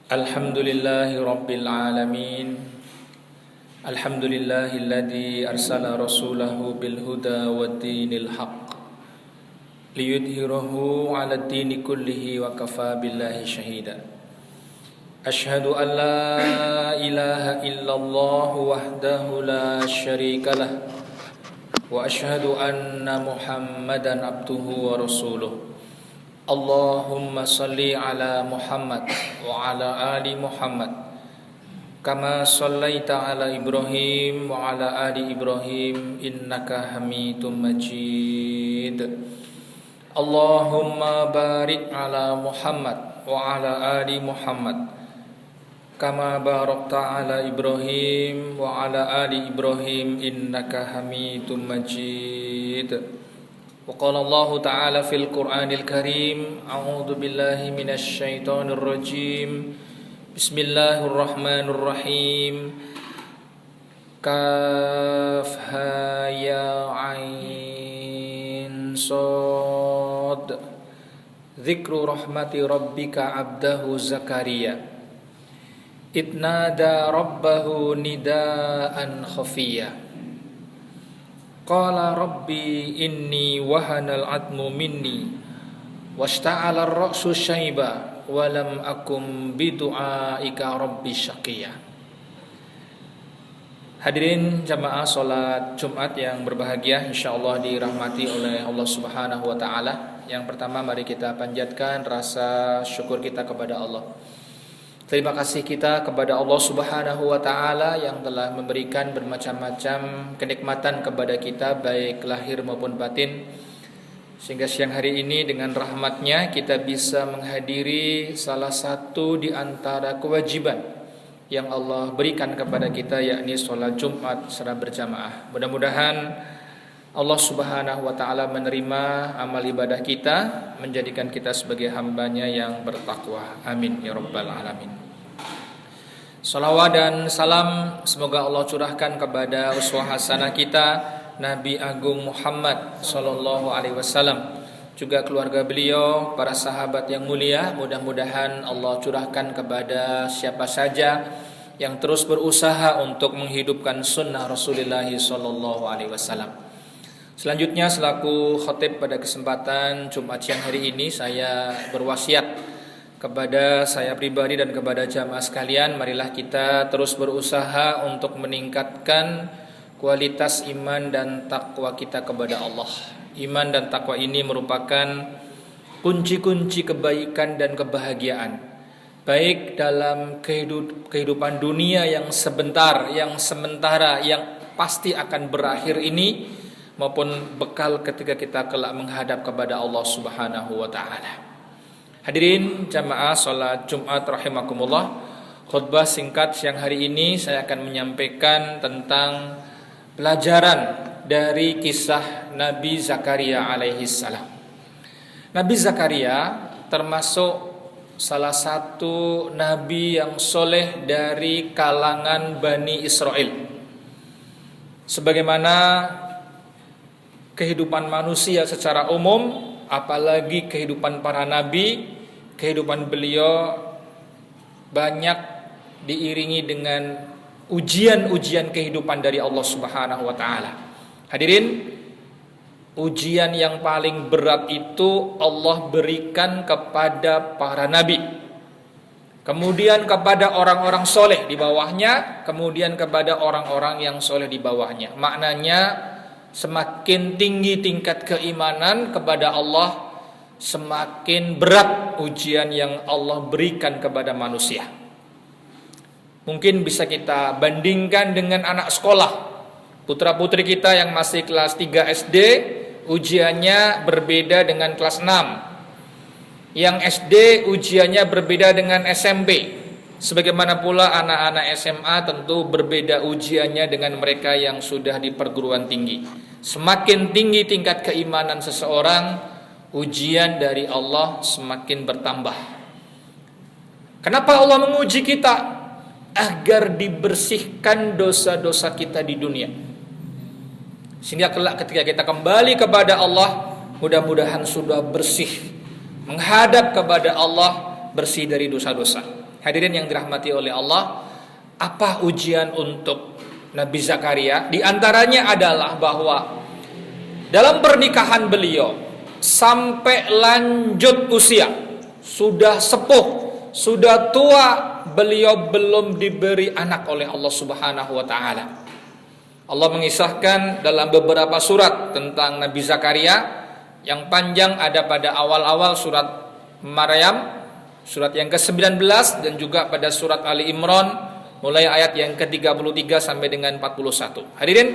Alhamdulillahi Rabbil Alamin. Alhamdulillahilladzi arsala rasulahu bil huda wa dinil haq liyudhhirahu 'ala dini kullihi wa kafa billahi syahida. Ashhadu an la ilaha illallah wahdahu la syarikalah wa ashhadu anna Muhammadan abduhu wa rasuluh. Allahumma salli ala Muhammad wa ala ali Muhammad kama sallaita ala Ibrahim wa ala ali Ibrahim innaka Hamidum Majid. Allahumma barik ala Muhammad wa ala ali Muhammad kama barakta ala Ibrahim wa ala ali Ibrahim innaka Hamidum Majid. وقال الله تعالى في القرآن الكريم أعوذ بالله من الشيطان الرجيم بسم الله الرحمن الرحيم كافها يا عين صاد ذكر رحمة ربك عبده زكريا إذ نادى ربه نداء خفيا Qala rabbi inni wahanal atmu minni washta'ala ar-ra'su syaiba wa lam akum bidu'aika rabbi syaqiyya. Hadirin jamaah salat Jumat yang berbahagia, insyaallah dirahmati oleh Allah Subhanahu wa taala. Yang pertama, mari kita panjatkan rasa syukur kita kepada Allah. Terima kasih kita kepada Allah Subhanahu wa taala yang telah memberikan bermacam-macam kenikmatan kepada kita baik lahir maupun batin, sehingga siang hari ini dengan rahmatnya kita bisa menghadiri salah satu di antara kewajiban yang Allah berikan kepada kita, yakni sholat Jumat secara berjamaah. Mudah-mudahan Allah Subhanahu wa taala menerima amal ibadah kita, menjadikan kita sebagai hambanya yang bertakwa. Amin ya rabbal alamin. Salawat dan salam semoga Allah curahkan kepada uswah hasanah kita Nabi Agung Muhammad sallallahu alaihi wasallam, juga keluarga beliau, para sahabat yang mulia. Mudah-mudahan Allah curahkan kepada siapa saja yang terus berusaha untuk menghidupkan sunnah Rasulullah sallallahu alaihi wasallam. Selanjutnya, selaku khatib pada kesempatan Jumat siang hari ini, saya berwasiat kepada saya pribadi dan kepada jamaah sekalian, marilah kita terus berusaha untuk meningkatkan kualitas iman dan takwa kita kepada Allah. Iman dan takwa ini merupakan kunci-kunci kebaikan dan kebahagiaan, baik dalam kehidupan dunia yang sebentar, yang sementara, yang pasti akan berakhir ini, maupun bekal ketika kita kelak menghadap kepada Allah Subhanahu wa taala. Hadirin jamaah salat Jumat rahimakumullah, khutbah singkat siang hari ini saya akan menyampaikan tentang pelajaran dari kisah Nabi Zakaria alaihi salam. Nabi Zakaria termasuk salah satu nabi yang soleh dari kalangan Bani Israel. Sebagaimana kehidupan manusia secara umum, apalagi kehidupan para nabi, kehidupan beliau banyak diiringi dengan ujian-ujian kehidupan dari Allah Subhanahu wa taala. Hadirin, ujian yang paling berat itu Allah berikan kepada para nabi, kemudian kepada orang-orang soleh di bawahnya, kemudian kepada orang-orang yang soleh di bawahnya. Maknanya, semakin tinggi tingkat keimanan kepada Allah, semakin berat ujian yang Allah berikan kepada manusia. Mungkin bisa kita bandingkan dengan anak sekolah. Putra-putri kita yang masih kelas 3 SD, ujiannya berbeda dengan kelas 6. Yang SD ujiannya berbeda dengan SMP. Sebagaimana pula anak-anak SMA tentu berbeda ujiannya dengan mereka yang sudah di perguruan tinggi. Semakin tinggi tingkat keimanan seseorang, ujian dari Allah semakin bertambah. Kenapa Allah menguji kita? Agar dibersihkan dosa-dosa kita di dunia, sehingga kelak ketika kita kembali kepada Allah, mudah-mudahan sudah bersih, menghadap kepada Allah bersih dari dosa-dosa. Hadirin yang dirahmati oleh Allah, apa ujian untuk Nabi Zakaria? Di antaranya adalah bahwa dalam pernikahan beliau sampai lanjut usia, sudah sepuh, sudah tua, beliau belum diberi anak oleh Allah Subhanahu wa taala. Allah mengisahkan dalam beberapa surat tentang Nabi Zakaria, yang panjang ada pada awal-awal surat Maryam, surat yang ke-19, dan juga pada surat Ali Imran mulai ayat yang ke-33 sampai dengan 41. Hadirin,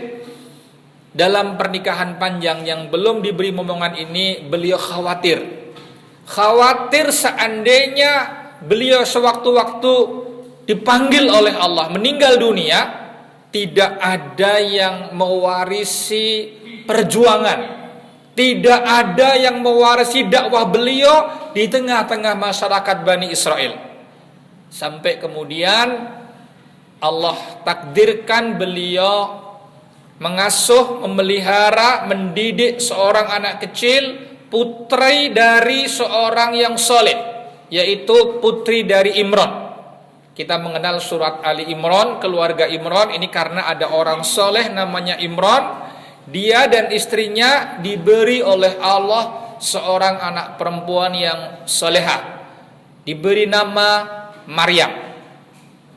dalam pernikahan panjang yang belum diberi momongan ini, beliau khawatir seandainya beliau sewaktu-waktu dipanggil oleh Allah meninggal dunia, tidak ada yang mewarisi perjuangan, tidak ada yang mewarisi dakwah beliau di tengah-tengah masyarakat Bani Israel. Sampai kemudian Allah takdirkan beliau mengasuh, memelihara, mendidik seorang anak kecil, putri dari seorang yang soleh, yaitu putri dari Imran. Kita mengenal surat Ali Imran, keluarga Imran ini karena ada orang soleh namanya Imran. Dia dan istrinya diberi oleh Allah seorang anak perempuan yang solehah, diberi nama Maryam.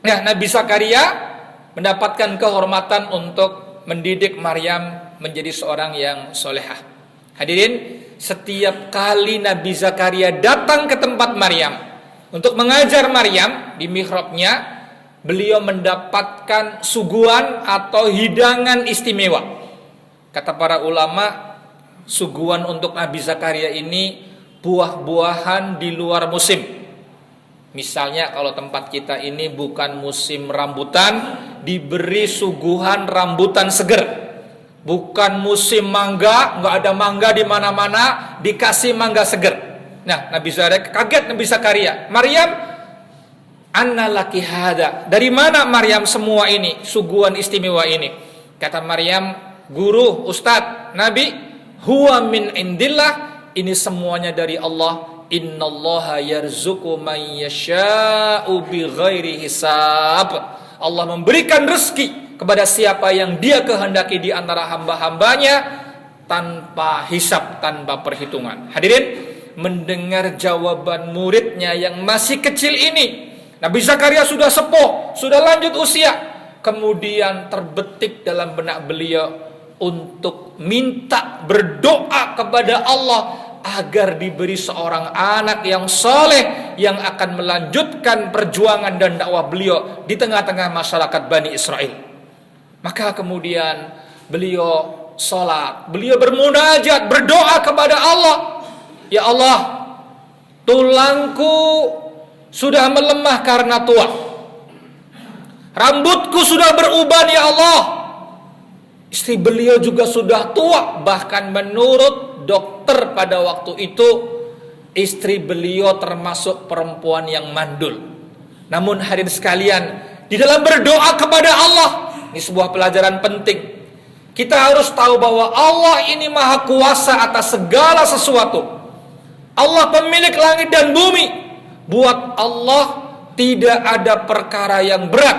Nah, Nabi Zakaria mendapatkan kehormatan untuk mendidik Maryam menjadi seorang yang solehah. Hadirin, setiap kali Nabi Zakaria datang ke tempat Maryam untuk mengajar Maryam di mihrabnya, beliau mendapatkan suguhan atau hidangan istimewa. Kata para ulama, suguhan untuk Nabi Zakaria ini buah-buahan di luar musim. Misalnya kalau tempat kita ini bukan musim rambutan, diberi suguhan rambutan seger. Bukan musim mangga, nggak ada mangga di mana-mana, dikasih mangga seger. Nah, Nabi Zakaria kaget, Nabi Zakaria, Maryam, anna laki hada. Dari mana Maryam semua ini, suguhan istimewa ini? Kata Maryam, guru, ustadz, Nabi, huwa min indillah, ini semuanya dari Allah. Innallaha yarzuqu man yasha'u bighairi hisab. Allah memberikan rezeki kepada siapa yang Dia kehendaki di antara hamba-hambanya tanpa hisab, tanpa perhitungan. Hadirin, mendengar jawaban muridnya yang masih kecil ini, Nabi Zakaria sudah sepuh, sudah lanjut usia, kemudian terbetik dalam benak beliau untuk minta, berdoa kepada Allah agar diberi seorang anak yang soleh yang akan melanjutkan perjuangan dan dakwah beliau di tengah-tengah masyarakat Bani Israel. Maka kemudian beliau sholat, beliau bermunajat, berdoa kepada Allah, ya Allah, tulangku sudah melemah karena tua, rambutku sudah beruban ya Allah. Istri beliau juga sudah tua, bahkan menurut dokter pada waktu itu istri beliau termasuk perempuan yang mandul. Namun hadirin sekalian, di dalam berdoa kepada Allah, ini sebuah pelajaran penting. Kita harus tahu bahwa Allah ini maha kuasa atas segala sesuatu. Allah pemilik langit dan bumi. Buat Allah tidak ada perkara yang berat.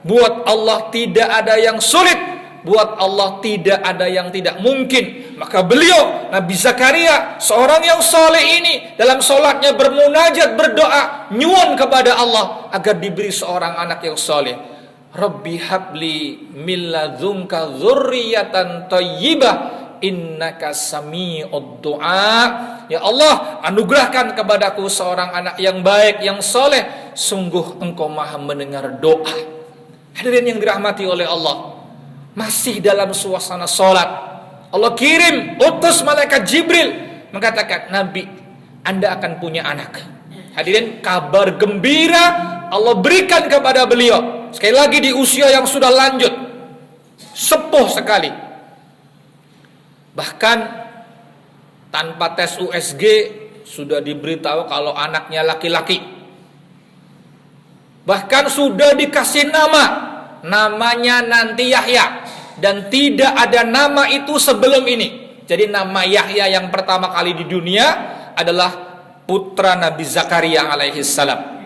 Buat Allah tidak ada yang sulit. Buat Allah tidak ada yang tidak mungkin. Maka beliau, Nabi Zakaria, seorang yang soleh ini, dalam sholatnya bermunajat, berdoa, nyuwun kepada Allah agar diberi seorang anak yang soleh. Rabbi habli min ladzunka dzurriyyatan thayyibah innaka sami'ud du'a. Ya Allah, anugerahkan kepadaku seorang anak yang baik, yang soleh, sungguh Engkau maha mendengar doa. Hadirin yang dirahmati oleh Allah, masih dalam suasana sholat, Allah kirim, utus malaikat Jibril mengatakan, Nabi, Anda akan punya anak. Hadirin, kabar gembira Allah berikan kepada beliau. Sekali lagi di usia yang sudah lanjut, sepuh sekali. Bahkan tanpa tes USG sudah diberitahu kalau anaknya laki-laki. Bahkan sudah dikasih nama, namanya nanti Yahya, dan tidak ada nama itu sebelum ini. Jadi nama Yahya yang pertama kali di dunia adalah putra Nabi Zakaria alaihi salam.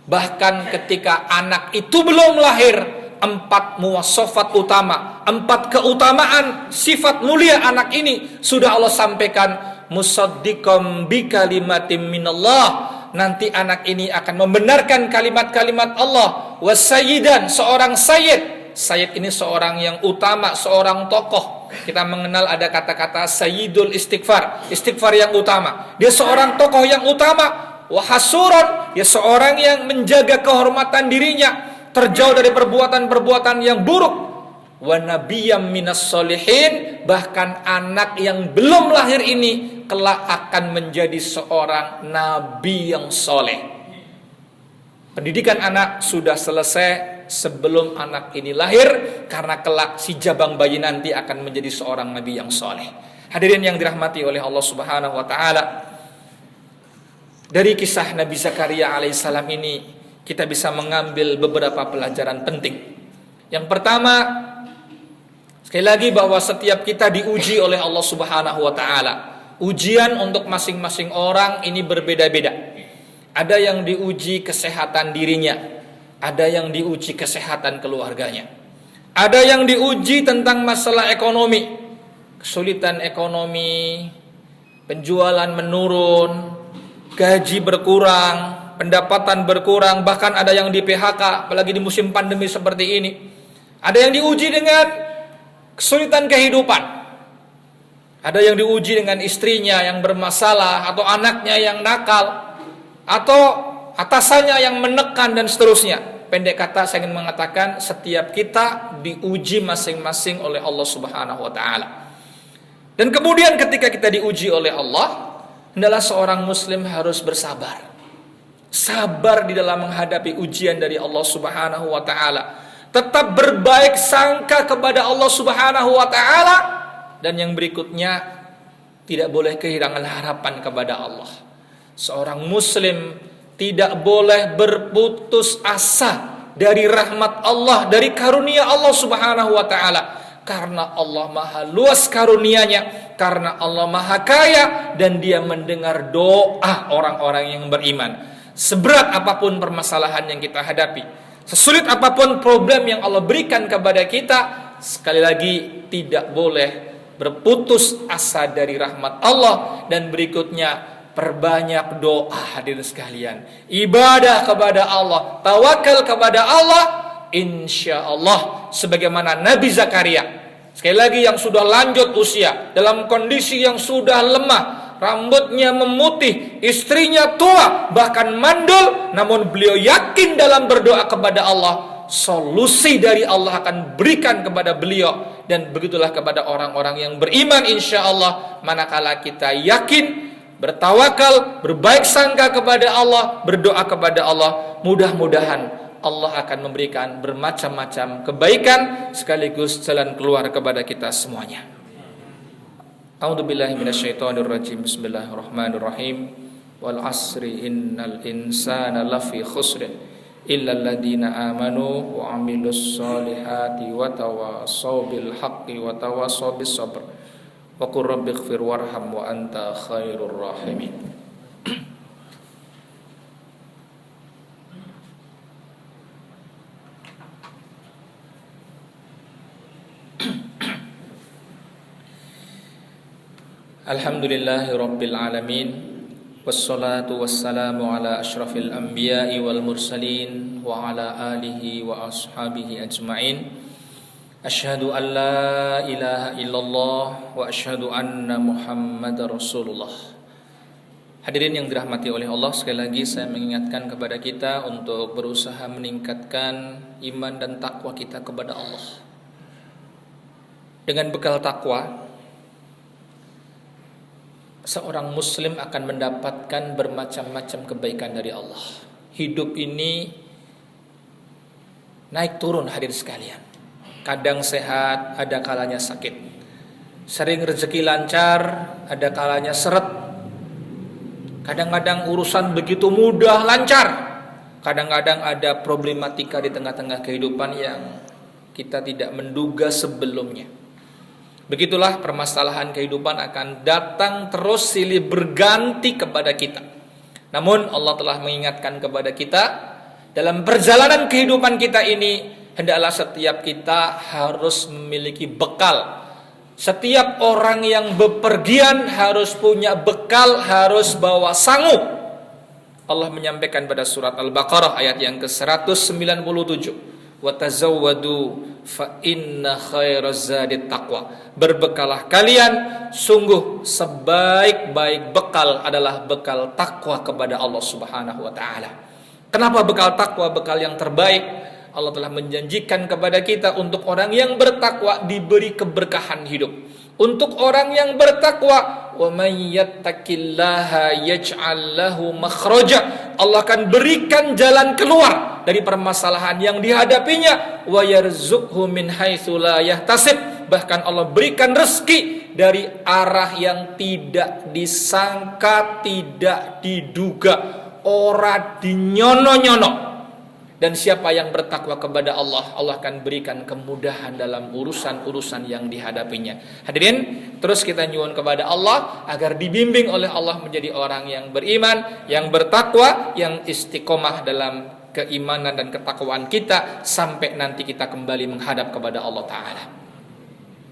Bahkan ketika anak itu belum lahir, 4 muwassafat utama, 4 keutamaan sifat mulia anak ini sudah Allah sampaikan. Musaddiqam bi kalimatin minallah, nanti anak ini akan membenarkan kalimat-kalimat Allah. Wasayyidan, seorang sayyid. Sayyid ini seorang yang utama, seorang tokoh. Kita mengenal ada kata-kata sayyidul istighfar, istighfar yang utama. Dia seorang tokoh yang utama. Wahasuron, dia seorang yang menjaga kehormatan dirinya, terjauh dari perbuatan-perbuatan yang buruk. Wa nabiyyam minas solihin, bahkan anak yang belum lahir ini kelak akan menjadi seorang nabi yang soleh. Pendidikan anak sudah selesai sebelum anak ini lahir, karena kelak si jabang bayi nanti akan menjadi seorang nabi yang soleh. Hadirin yang dirahmati oleh Allah Subhanahu wa taala, dari kisah Nabi Zakaria alaihissalam ini kita bisa mengambil beberapa pelajaran penting. Yang pertama, sekali lagi bahwa setiap kita diuji oleh Allah Subhanahu wa taala. Ujian untuk masing-masing orang ini berbeda-beda. Ada yang diuji kesehatan dirinya, ada yang diuji kesehatan keluarganya. Ada yang diuji tentang masalah ekonomi, kesulitan ekonomi, penjualan menurun, gaji berkurang, pendapatan berkurang, bahkan ada yang di PHK, apalagi di musim pandemi seperti ini. Ada yang diuji dengan kesulitan kehidupan. Ada yang diuji dengan istrinya yang bermasalah, atau anaknya yang nakal, atau atasannya yang menekan, dan seterusnya. Pendek kata, saya ingin mengatakan setiap kita diuji masing-masing oleh Allah Subhanahu wa taala. Dan kemudian ketika kita diuji oleh Allah, hendaklah seorang muslim harus bersabar. Sabar di dalam menghadapi ujian dari Allah Subhanahu wa taala. Tetap berbaik sangka kepada Allah Subhanahu wa taala, dan yang berikutnya tidak boleh kehilangan harapan kepada Allah. Seorang muslim tidak boleh berputus asa dari rahmat Allah, dari karunia Allah Subhanahu wa taala. Karena Allah maha luas karunia-Nya, karena Allah maha kaya, dan Dia mendengar doa orang-orang yang beriman. Seberat apapun permasalahan yang kita hadapi, sesulit apapun problem yang Allah berikan kepada kita, sekali lagi tidak boleh berputus asa dari rahmat Allah. Dan berikutnya, perbanyak doa hadirin sekalian, ibadah kepada Allah, tawakal kepada Allah. Insya Allah, sebagaimana Nabi Zakaria, sekali lagi yang sudah lanjut usia, dalam kondisi yang sudah lemah, rambutnya memutih, istrinya tua, bahkan mandul, namun beliau yakin dalam berdoa kepada Allah, solusi dari Allah akan berikan kepada beliau. Dan begitulah kepada orang-orang yang beriman insya Allah. Manakala kita yakin, bertawakal, berbaik sangka kepada Allah, berdoa kepada Allah, mudah-mudahan Allah akan memberikan bermacam-macam kebaikan sekaligus jalan keluar kepada kita semuanya. A'udzubillahi minasyaitonirrajim. Bismillahirrahmanirrahim. Wal asri innal insana lafi khusrin illal ladzina amanu wa 'amilus solihati wa tawassaw bil haqqi wa tawassaw bis sabr. Wa qur rabbighfir warham wa anta khairur rahimin. Alhamdulillahi rabbil alamin, wassalatu wassalamu ala ashrafil anbiya'i wal mursalin wa ala alihi wa ashabihi ajma'in. Asyhadu an la ilaha illallah wa asyhadu anna Muhammadar Rasulullah. Hadirin yang dirahmati oleh Allah, sekali lagi saya mengingatkan kepada kita untuk berusaha meningkatkan iman dan takwa kita kepada Allah. Dengan bekal takwa, seorang muslim akan mendapatkan bermacam-macam kebaikan dari Allah. Hidup ini naik turun hadirin sekalian. Kadang sehat, ada kalanya sakit. Sering rezeki lancar, ada kalanya seret. Kadang-kadang urusan begitu mudah lancar. Kadang-kadang ada problematika di tengah-tengah kehidupan yang kita tidak menduga sebelumnya. Begitulah permasalahan kehidupan akan datang terus silih berganti kepada kita. Namun Allah telah mengingatkan kepada kita, Dalam perjalanan kehidupan kita ini, hendaklah setiap kita harus memiliki bekal. Setiap orang yang bepergian harus punya bekal, harus bawa sangu. Allah menyampaikan pada surat Al-Baqarah ayat yang ke-197. Wa tazawwadu fa inna khairaz zadit taqwa. Berbekalah kalian, sungguh sebaik-baik bekal adalah bekal takwa kepada Allah Subhanahu wa taala. Kenapa bekal takwa bekal yang terbaik? Allah telah menjanjikan kepada kita untuk orang yang bertakwa diberi keberkahan hidup. Untuk orang yang bertakwa, wa may yattaqillaha yaj'al lahu makhraja. Allah akan berikan jalan keluar dari permasalahan yang dihadapinya, wa yarzuqhu min haitsu la yahtasib. Bahkan Allah berikan rezeki dari arah yang tidak disangka, tidak diduga, ora dinyono-nyono. Dan siapa yang bertakwa kepada Allah, Allah akan berikan kemudahan dalam urusan-urusan yang dihadapinya. Hadirin, terus kita nyuwun kepada Allah agar dibimbing oleh Allah menjadi orang yang beriman, yang bertakwa, yang istiqomah dalam keimanan dan ketakwaan kita sampai nanti kita kembali menghadap kepada Allah Ta'ala.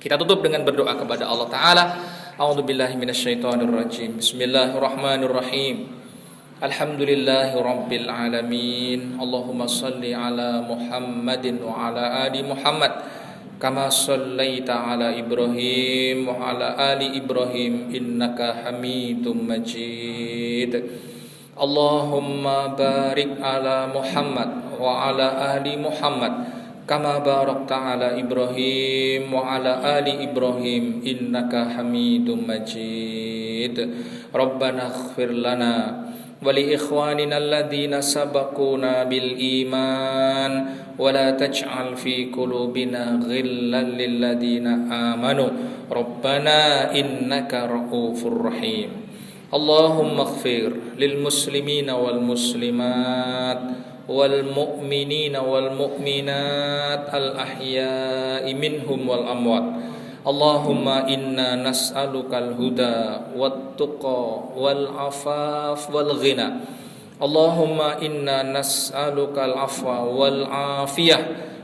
Kita tutup dengan berdoa kepada Allah Ta'ala. A'udzubillahi minasyaitonirrajim. Bismillahirrahmanirrahim. Alhamdulillahi Rabbil Alamin. Allahumma salli ala Muhammadin wa ala ali Muhammad kama sallaita ala Ibrahim wa ala ali Ibrahim innaka Hamidum Majid. Allahumma barik ala Muhammad wa ala ali Muhammad kama barakta ala Ibrahim wa ala ali Ibrahim innaka Hamidum Majid. Rabbana ighfir lana ولإخواننا الذين سبقونا بالإيمان ولا تجعل في قلوبنا غلا للذين آمنوا ربنا إنك رؤوف رحيم اللهم اغفر للمسلمين والمسلمات والمؤمنين والمؤمنات الأحياء منهم والأموات Allahumma inna nas'alukal huda wat-tuqa wal-afaf wal-ghina. Allahumma inna nas'alukal afwa wal-afiyah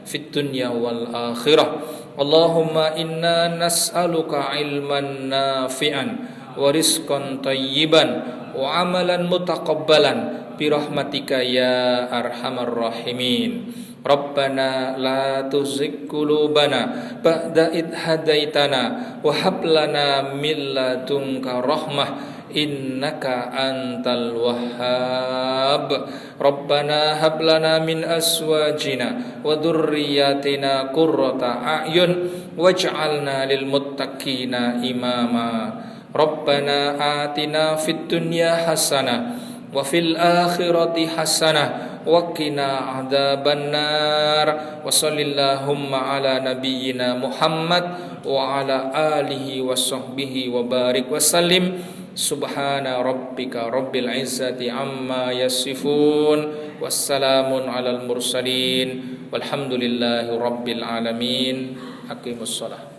fid dunya wal akhirah. Allahumma inna nas'aluka ilman nafi'an wa rizqan tayyiban wa amalan mutaqabbalan bi rahmatika ya arhamar rahimin. Rabbana la tuzigh qulubana ba'da id hadaitana wa hab lana min ladunka rahmah innaka antal wahhab. Rabbana hab lana min azwajina wa dhurriyyatina qurrata a'yun waj'alna lil muttaqina imama. Rabbana atina fid dunya hasanah wa fil akhirati hasanah wa qina adzabannar. Wa shallallahumma ala nabiyyina Muhammad wa ala alihi wa sahbihi wa barik wa sallim. Subhana rabbika rabbil izzati amma yasifun wassalamun alal mursalin walhamdulillahi rabbil alamin. Aqimussalah.